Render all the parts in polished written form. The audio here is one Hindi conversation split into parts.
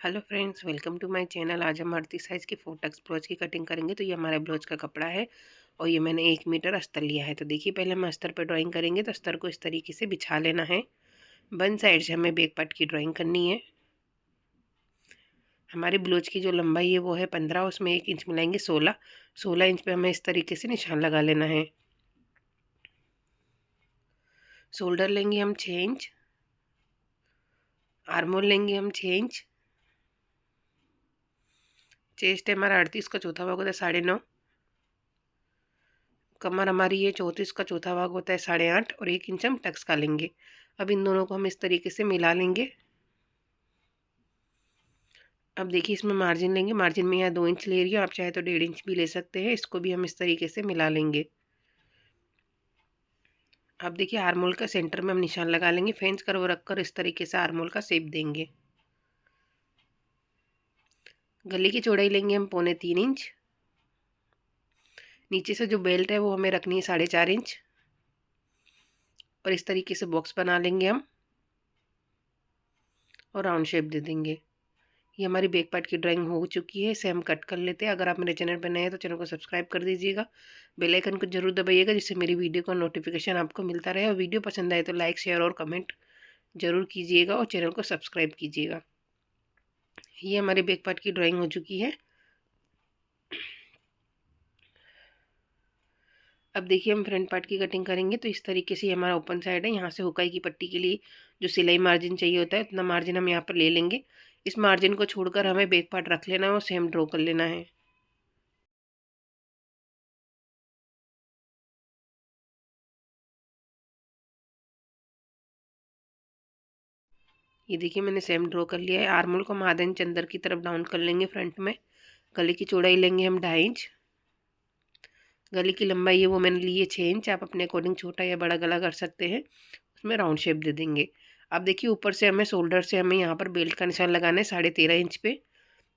Hello friends, welcome to my channel. आज हम आरती साइज़ की 4 ब्लाउज की कटिंग करेंगे। तो ये हमारे ब्लाउज का कपड़ा है और ये मैंने 1 मीटर अस्तर लिया है। तो देखिए, पहले हम अस्तर पर ड्राइंग करेंगे। तो अस्तर को इस तरीके से बिछा लेना है। वन साइड से हमें बैक पार्ट की ड्राइंग करनी है। हमारी ब्लाउज की जो लंबाई है वो है 15, उसमें 1 इंच मिलाएंगे 16 इंच पे हमें इस तरीके से निशान लगा लेना है। शोल्डर लेंगे हम 6 इंच, आर्मोल लेंगे हम 6 इंच, चेस्ट है हमारा 38 का चौथा भाग होता है 9.5, कमर हमारी ये 34 का चौथा भाग होता है 8.5 और 1 इंच हम टक्स का लेंगे। अब इन दोनों को हम इस तरीके से मिला लेंगे। अब देखिए, इसमें मार्जिन लेंगे। मार्जिन में यहाँ 2 इंच ले रही हूँ, आप चाहे तो 1.5 इंच भी ले सकते हैं। इसको भी हम इस तरीके से मिला लेंगे। अब देखिए, आर्मोल का सेंटर में हम निशान लगा लेंगे। फ्रेंच कर्व रखकर इस तरीके से आर्मोल का शेप देंगे। गले की चौड़ाई लेंगे हम 3.25 इंच। नीचे से जो बेल्ट है वो हमें रखनी है 4.5 इंच और इस तरीके से बॉक्स बना लेंगे हम और राउंड शेप दे देंगे। ये हमारी बैक पार्ट की ड्राइंग हो चुकी है। इसे हम कट कर लेते हैं। अगर आप मेरे चैनल पर नए हैं तो चैनल को सब्सक्राइब कर दीजिएगा, बेल आइकन को जरूर दबाइएगा, जिससे मेरी वीडियो का नोटिफिकेशन आपको मिलता रहे। और वीडियो पसंद आए तो लाइक, शेयर और कमेंट जरूर कीजिएगा और चैनल को सब्सक्राइब कीजिएगा। ये हमारी बैक पार्ट की ड्राइंग हो चुकी है। अब देखिए, हम फ्रंट पार्ट की कटिंग करेंगे। तो इस तरीके से हमारा ओपन साइड है। यहाँ से हुकाई की पट्टी के लिए जो सिलाई मार्जिन चाहिए होता है उतना मार्जिन हम यहाँ पर ले लेंगे। इस मार्जिन को छोड़कर हमें बैक पार्ट रख लेना है और सेम ड्रॉ कर लेना है। ये देखिए, मैंने सेम ड्रॉ कर लिया है। आर्मोल को हम आधा इंच अंदर की तरफ डाउन कर लेंगे फ्रंट में। गले की चौड़ाई लेंगे हम 2.5 इंच। गले की लंबाई है वो मैंने ली है 6 इंच। आप अपने अकॉर्डिंग छोटा या बड़ा गला कर सकते हैं। उसमें राउंड शेप दे देंगे। अब देखिए, ऊपर से हमें शोल्डर से हमें यहाँ पर बेल्ट का निशान लगाना है 13.5 इंच पे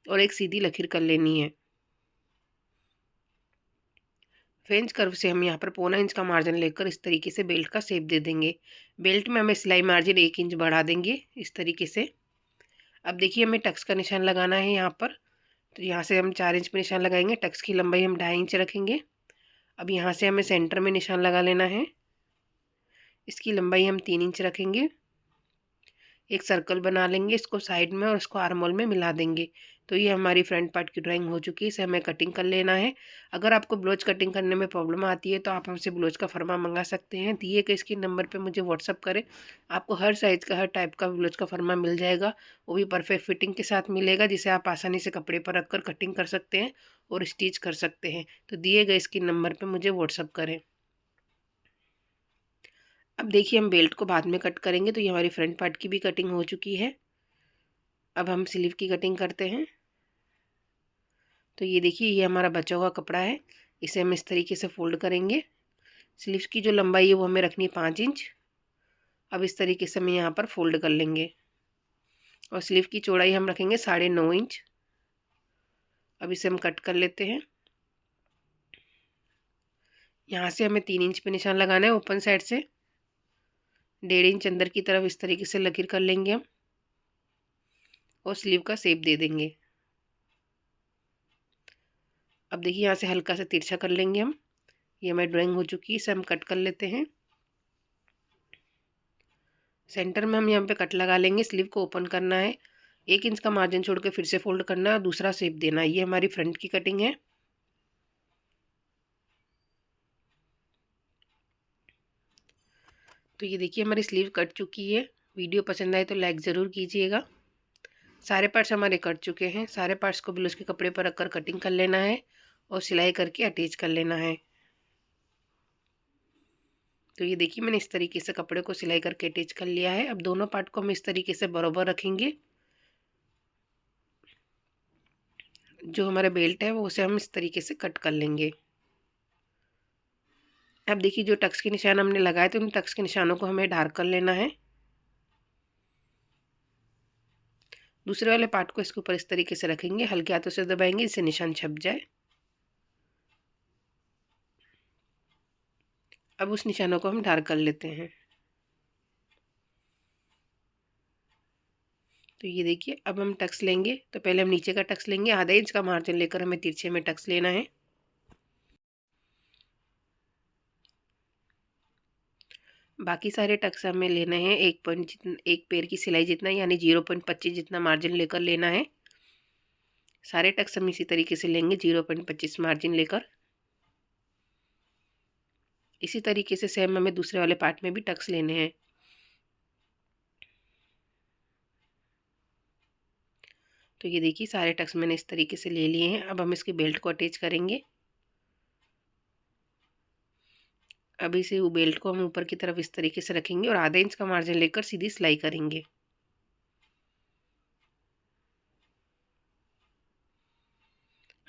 और एक सीधी लकीर कर लेनी है। फ्रेंच कर्व से हम यहाँ पर 1.25 इंच का मार्जिन लेकर इस तरीके से बेल्ट का शेप दे देंगे। बेल्ट में हमें सिलाई मार्जिन 1 इंच बढ़ा देंगे इस तरीके से। अब देखिए, हमें टक्स का निशान लगाना है यहाँ पर। तो यहाँ से हम 4 इंच पे निशान लगाएंगे। टक्स की लंबाई हम 2.5 इंच रखेंगे। अब यहाँ से हमें सेंटर में निशान लगा लेना है। इसकी लंबाई हम 3 इंच रखेंगे। एक सर्कल बना लेंगे इसको साइड में और इसको आर्मोल में मिला देंगे। तो ये हमारी फ्रंट पार्ट की ड्राइंग हो चुकी है। इसे हमें कटिंग कर लेना है। अगर आपको ब्लाउज कटिंग करने में प्रॉब्लम आती है तो आप हमसे ब्लाउज का फरमा मंगा सकते हैं। दिए गए इसके नंबर पे मुझे व्हाट्सअप करें। आपको हर साइज़ का, हर टाइप का ब्लाउज का फरमा मिल जाएगा। वो भी परफेक्ट फिटिंग के साथ मिलेगा, जिसे आप आसानी से कपड़े पर रखकर कटिंग कर सकते हैं और स्टिच कर सकते हैं। तो दिए गए इसके नंबर पर मुझे व्हाट्सअप करें। अब देखिए, हम बेल्ट को बाद में कट करेंगे। तो ये हमारी फ्रंट पार्ट की भी कटिंग हो चुकी है। अब हम स्लीव की कटिंग करते हैं। तो ये देखिए, ये हमारा बचा हुआ कपड़ा है। इसे हम इस तरीके से फोल्ड करेंगे। स्लीव्स की जो लंबाई है वो हमें रखनी है 5 इंच। अब इस तरीके से हम यहाँ पर फोल्ड कर लेंगे और स्लीव की चौड़ाई हम रखेंगे 9.5 इंच। अब इसे हम कट कर लेते हैं। यहाँ से हमें 3 इंच पे निशान लगाना है ओपन साइड से। 1.5 इंच अंदर की तरफ इस तरीके से लकीर कर लेंगे हम और स्लीव का शेप दे देंगे। अब देखिए, यहाँ से हल्का सा तिरछा कर लेंगे हम। ये हमारी ड्राइंग हो चुकी है। इसे हम कट कर लेते हैं। सेंटर में हम यहाँ पे कट लगा लेंगे। स्लीव को ओपन करना है। 1 इंच का मार्जिन छोड़ के फिर से फोल्ड करना है और दूसरा शेप देना है। ये हमारी फ्रंट की कटिंग है। तो ये देखिए, हमारी स्लीव कट चुकी है। वीडियो पसंद आए तो लाइक ज़रूर कीजिएगा। सारे पार्ट्स हमारे कट चुके हैं। सारे पार्ट्स को ब्लाउज के कपड़े पर रखकर कटिंग कर लेना है और सिलाई करके अटैच कर लेना है। तो ये देखिए, मैंने इस तरीके से कपड़े को सिलाई करके अटैच कर लिया है। अब दोनों पार्ट को हम इस तरीके से बराबर रखेंगे। जो हमारा बेल्ट है वो उसे हम इस तरीके से कट कर लेंगे। अब देखिए, जो टक्स के निशान हमने लगाए थे उन टक्स के निशानों को हमें डार्क कर लेना है। दूसरे वाले पार्ट को इसके ऊपर इस तरीके से रखेंगे। हल्के हाथों से दबाएंगे जिससे निशान छप जाए। अब उस निशानों को हम डार्क कर लेते हैं। तो ये देखिए अब हम टक्स लेंगे, तो पहले हम नीचे का टक्स लेंगे, आधा इंच का मार्जिन लेकर हमें तिरछे में टक्स लेना है। बाकी सारे टक्स हमें लेने हैं 1 पॉइंट जितना, 1 पैर की सिलाई जितना, यानी 0.25 जितना मार्जिन लेकर लेना है। सारे टक्स हम इसी तरीके से लेंगे 0.25 मार्जिन लेकर। इसी तरीके से सेम हमें दूसरे वाले पार्ट में भी टक्स लेने हैं। तो ये देखिए सारे टक्स मैंने इस तरीके से ले लिए हैं। अब हम इसकी बेल्ट को अटैच करेंगे। अब इसे बेल्ट को हम ऊपर की तरफ इस तरीके से रखेंगे और आधा इंच का मार्जिन लेकर सीधी सिलाई करेंगे।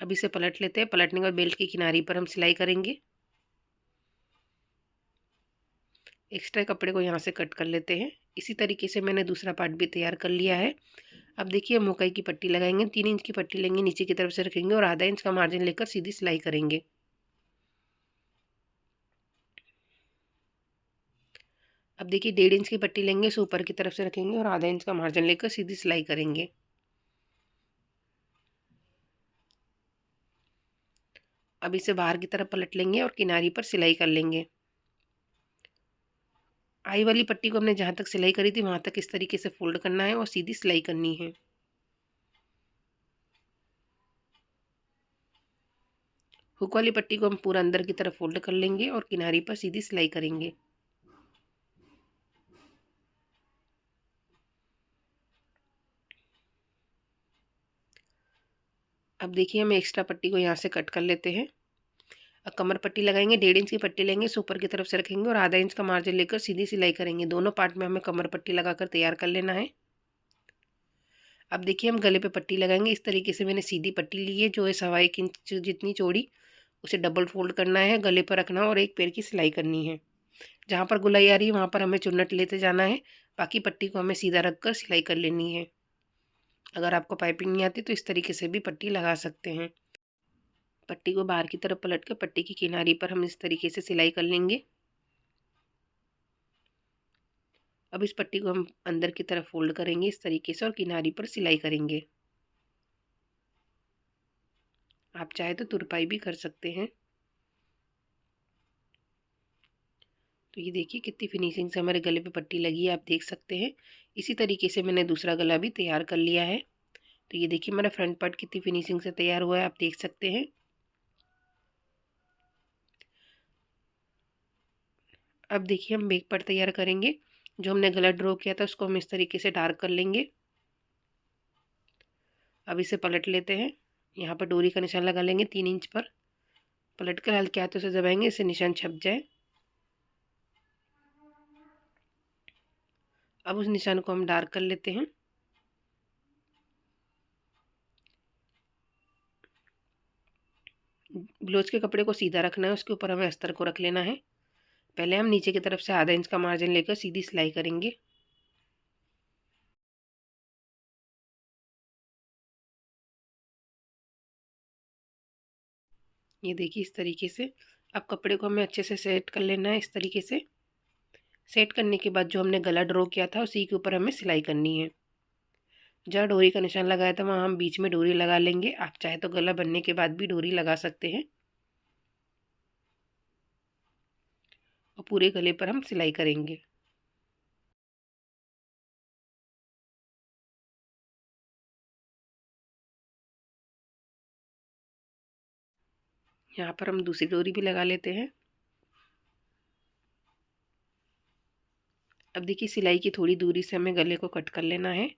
अब इसे पलट लेते हैं। पलटने के बाद बेल्ट की किनारी पर हम सिलाई करेंगे। एक्स्ट्रा कपड़े को यहाँ से कट कर लेते हैं। इसी तरीके से मैंने दूसरा पार्ट भी तैयार कर लिया है। अब देखिए मोकाई की पट्टी लगाएंगे, 3 इंच की पट्टी लेंगे, नीचे की तरफ से रखेंगे और आधा इंच का मार्जिन लेकर सीधी सिलाई करेंगे। अब देखिए 1.5 इंच की पट्टी लेंगे, उसे ऊपर की तरफ से रखेंगे और आधा इंच का मार्जिन लेकर सीधी सिलाई करेंगे। अब इसे बाहर की तरफ पलट लेंगे और किनारी पर सिलाई कर लेंगे। आई वाली पट्टी को हमने जहाँ तक सिलाई करी थी वहाँ तक इस तरीके से फोल्ड करना है और सीधी सिलाई करनी है। हुक वाली पट्टी को हम पूरा अंदर की तरफ फोल्ड कर लेंगे और किनारी पर सीधी सिलाई करेंगे। अब देखिए हम एक्स्ट्रा पट्टी को यहाँ से कट कर लेते हैं। अब कमर पट्टी लगाएंगे, 1.5 इंच की पट्टी लेंगे, इसे ऊपर की तरफ से रखेंगे और आधा इंच का मार्जिन लेकर सीधी सिलाई करेंगे। दोनों पार्ट में हमें कमर पट्टी लगाकर तैयार कर लेना है। अब देखिए हम गले पे पट्टी लगाएंगे। इस तरीके से मैंने सीधी पट्टी ली है जो है 1.25 इंच जितनी चौड़ी, उसे डबल फोल्ड करना है, गले पर रखना और एक पैर की सिलाई करनी है। जहाँ पर गुलाई आ रही है वहाँ पर हमें चुन्नट लेते जाना है। बाकी पट्टी को हमें सीधा रखकर सिलाई कर लेनी है। अगर आपको पाइपिंग नहीं आती तो इस तरीके से भी पट्टी लगा सकते हैं। पट्टी को बाहर की तरफ पलट कर पट्टी की किनारी पर हम इस तरीके से सिलाई कर लेंगे। अब इस पट्टी को हम अंदर की तरफ फोल्ड करेंगे इस तरीके से और किनारी पर सिलाई करेंगे। आप चाहे तो तुरपाई भी कर सकते हैं। तो ये देखिए कितनी फिनिशिंग से हमारे गले पे पट्टी लगी है, आप देख सकते हैं। इसी तरीके से मैंने दूसरा गला भी तैयार कर लिया है। तो ये देखिए हमारा फ्रंट पार्ट कितनी फिनिशिंग से तैयार हुआ है, आप देख सकते हैं। अब देखिए हम बैक पार्ट तैयार करेंगे। जो हमने गला ड्रॉ किया था उसको हम इस तरीके से डार्क कर लेंगे। अब इसे पलट लेते हैं। यहाँ पर डोरी का निशान लगा लेंगे 3 इंच पर। पलट कर हल्के हाथों से दबाएंगे, इससे निशान छप जाए। अब उस निशान को हम डार्क कर लेते हैं। ब्लाउज के कपड़े को सीधा रखना है, उसके ऊपर हमें अस्तर को रख लेना है। पहले हम नीचे की तरफ से आधा इंच का मार्जिन लेकर सीधी सिलाई करेंगे। ये देखिए इस तरीके से। अब कपड़े को हमें अच्छे से सेट कर लेना है। इस तरीके से सेट करने के बाद जो हमने गला ड्रॉ किया था उसी के ऊपर हमें सिलाई करनी है। जहाँ डोरी का निशान लगाया था वहाँ हम बीच में डोरी लगा लेंगे। आप चाहे तो गला बनने के बाद भी डोरी लगा सकते हैं और पूरे गले पर हम सिलाई करेंगे। यहाँ पर हम दूसरी डोरी भी लगा लेते हैं। अब देखिए सिलाई की थोड़ी दूरी से हमें गले को कट कर लेना है।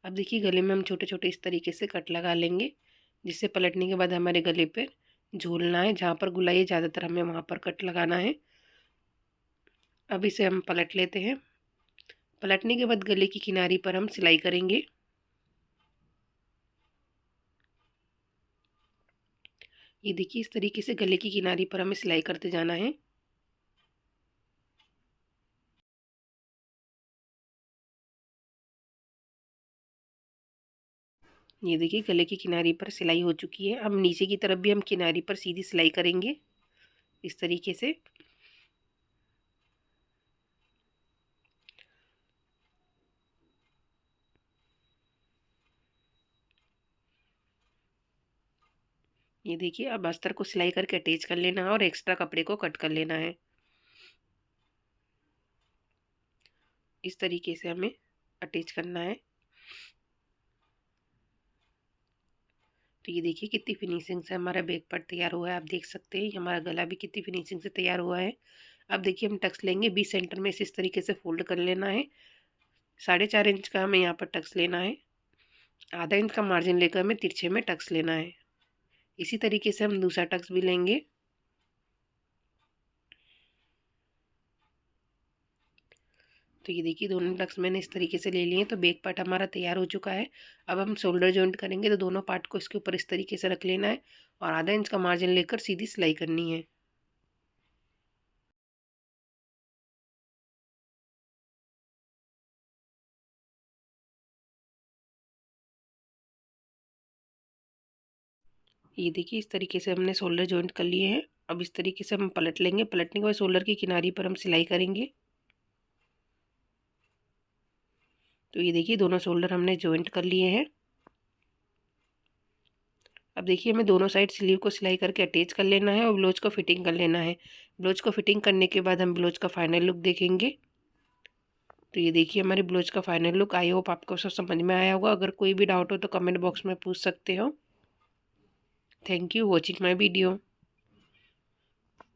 अब देखिए गले में हम छोटे छोटे इस तरीके से कट लगा लेंगे, जिससे पलटने के बाद हमारे गले पे झूलना है। जहाँ पर गुलाई है ज़्यादातर हमें वहाँ पर कट लगाना है। अब इसे हम पलट लेते हैं। पलटने के बाद गले की किनारी पर हम सिलाई करेंगे। ये देखिए इस तरीके से गले की किनारी पर हमें सिलाई करते जाना है। ये देखिए गले की किनारी पर सिलाई हो चुकी है। अब नीचे की तरफ भी हम किनारी पर सीधी सिलाई करेंगे इस तरीके से। ये देखिए अब अस्तर को सिलाई करके अटैच कर लेना है और एक्स्ट्रा कपड़े को कट कर लेना है। इस तरीके से हमें अटैच करना है। तो ये देखिए कितनी फिनिशिंग से हमारा बैक पार्ट तैयार हुआ है। आप देख सकते हैं हमारा गला भी कितनी फिनिशिंग से तैयार हुआ है। अब देखिए हम टक्स लेंगे, बीच सेंटर में इस तरीके से फोल्ड कर लेना है। 4.5 इंच का हमें यहाँ पर टक्स लेना है। आधा इंच का मार्जिन लेकर हमें तिरछे में टक्स लेना है। इसी तरीके से हम दूसरा टक्स भी लेंगे। तो ये देखिए दोनों टक्स मैंने इस तरीके से ले लिए हैं। तो बैक पार्ट हमारा तैयार हो चुका है। अब हम शोल्डर जॉइंट करेंगे, तो दोनों पार्ट को इसके ऊपर इस तरीके से रख लेना है और आधा इंच का मार्जिन लेकर सीधी सिलाई करनी है। ये देखिए इस तरीके से हमने शोल्डर जॉइंट कर लिए हैं। अब इस तरीके से हम पलट लेंगे। पलटने के बाद शोल्डर की किनारी पर हम सिलाई करेंगे। तो ये देखिए दोनों शोल्डर हमने जॉइंट कर लिए हैं। अब देखिए हमें दोनों साइड स्लीव को सिलाई करके अटैच कर लेना है और ब्लाउज को फिटिंग कर लेना है। ब्लाउज को फिटिंग करने के बाद हम ब्लाउज का फाइनल लुक देखेंगे। तो ये देखिए हमारे ब्लाउज का फाइनल लुक। आई होप आपको सब समझ में आया होगा। अगर कोई भी डाउट हो तो कमेंट बॉक्स में पूछ सकते हो। Thank you watching my video.